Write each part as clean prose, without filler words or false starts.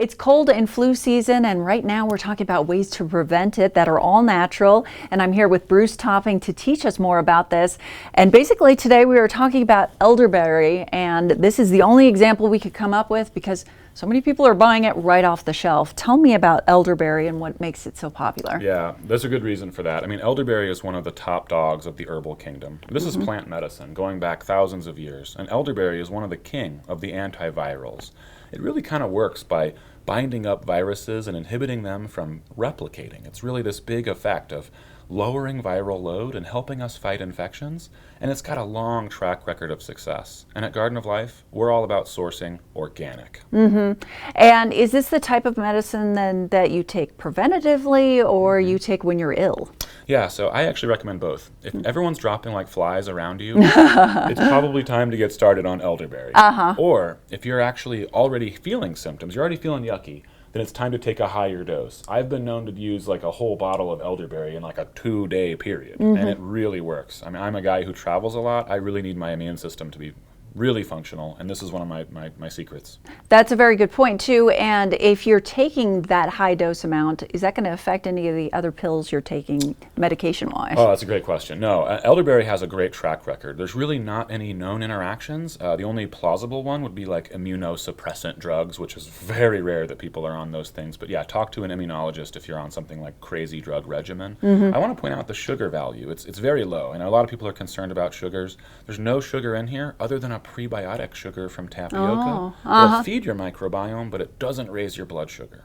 It's cold and flu season, and right now we're talking about ways to prevent it that are all natural. And I'm here with Bruce Topping to teach us more about this. And basically today we were talking about elderberry, and this is the only example we could come up with because so many people are buying it right off the shelf. Tell me about elderberry and what makes it so popular. Yeah, there's a good reason for that. I mean, elderberry is one of the top dogs of the herbal kingdom. This is plant medicine going back thousands of years, and elderberry is one of the king of the antivirals. It really kind of works by binding up viruses and inhibiting them from replicating. It's really this big effect of lowering viral load and helping us fight infections, and it's got a long track record of success. And at Garden of Life, we're all about sourcing organic. And is this the type of medicine then that you take preventatively or you take when you're ill? Yeah, so I actually recommend both. If everyone's dropping like flies around you, it's probably time to get started on elderberry. Or if you're actually already feeling symptoms, you're already feeling yucky, then it's time to take a higher dose. I've been known to use like a whole bottle of elderberry in like a 2-day period, and it really works. I mean, I'm a guy who travels a lot. I really need my immune system to be really functional, and this is one of my secrets. That's a very good point too. And if you're taking that high dose amount, is that going to affect any of the other pills you're taking medication-wise? Oh, that's a great question. No, elderberry has a great track record. There's really not any known interactions. The only plausible one would be like immunosuppressant drugs, which is very rare that people are on those things. But yeah, talk to an immunologist if you're on something like crazy drug regimen. I want to point out the sugar value. It's very low, and a lot of people are concerned about sugars. There's no sugar in here other than a prebiotic sugar from tapioca. It'll feed your microbiome, but it doesn't raise your blood sugar.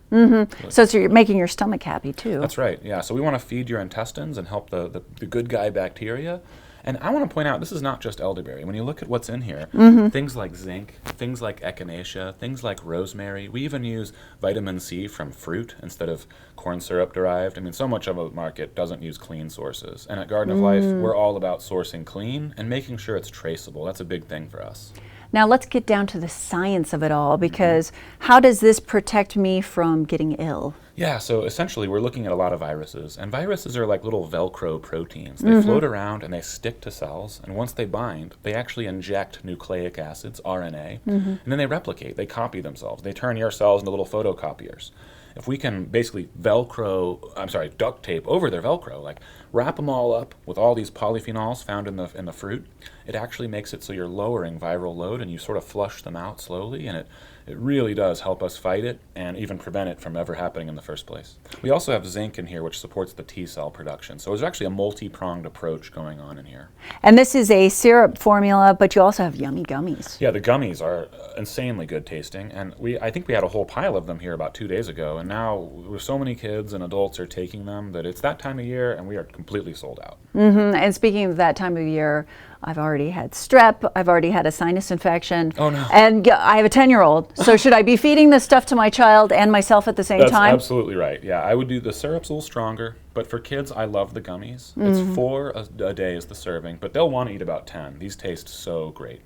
So you're making your stomach happy too. That's right, yeah. So we want to feed your intestines and help the good guy bacteria. And I want to point out, this is not just elderberry. When you look at what's in here, things like zinc, things like echinacea, things like rosemary. We even use vitamin C from fruit instead of corn syrup derived. I mean, so much of the market doesn't use clean sources. And at Garden of Life, we're all about sourcing clean and making sure it's traceable. That's a big thing for us. Now let's get down to the science of it all, because how does this protect me from getting ill? Yeah, so essentially we're looking at a lot of viruses, and viruses are like little Velcro proteins. They float around and they stick to cells, and once they bind, they actually inject nucleic acids, RNA, and then they replicate, they copy themselves. They turn your cells into little photocopiers. If we can basically duct tape over their Velcro, like wrap them all up with all these polyphenols found in the fruit, it actually makes it so you're lowering viral load and you sort of flush them out slowly, and it really does help us fight it and even prevent it from ever happening in the first place. We also have zinc in here, which supports the T cell production. So there's actually a multi-pronged approach going on in here. And this is a syrup formula, but you also have yummy gummies. Yeah, the gummies are insanely good tasting, and I think we had a whole pile of them here about 2 days ago, and now with so many kids and adults are taking them that it's that time of year and we are completely sold out. And speaking of that time of year, I've already had strep, I've already had a sinus infection. Oh no. And I have a 10-year-old. So should I be feeding this stuff to my child and myself at the same time? That's absolutely right. Yeah, I would do the syrup's a little stronger, but for kids, I love the gummies. It's 4 a day is the serving, but they'll want to eat about 10. These taste so great.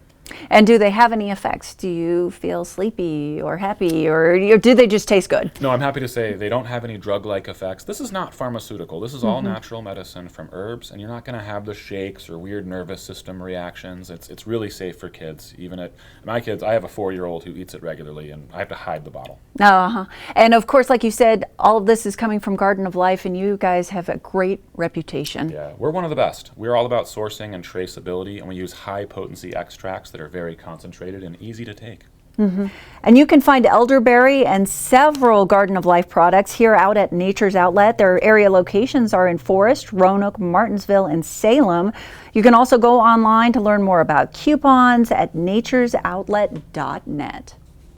And do they have any effects? Do you feel sleepy or happy, or do they just taste good? No, I'm happy to say they don't have any drug-like effects. This is not pharmaceutical. This is all natural medicine from herbs, and you're not going to have the shakes or weird nervous system reactions. It's really safe for kids. Even at my kids, I have a 4-year-old who eats it regularly, and I have to hide the bottle. And of course, like you said, all of this is coming from Garden of Life, and you guys have a great reputation. Yeah, we're one of the best. We're all about sourcing and traceability, and we use high-potency extracts that are very concentrated and easy to take. And you can find elderberry and several Garden of Life products here out at Nature's Outlet. Their area locations are in Forest, Roanoke, Martinsville, and Salem. You can also go online to learn more about coupons at naturesoutlet.net.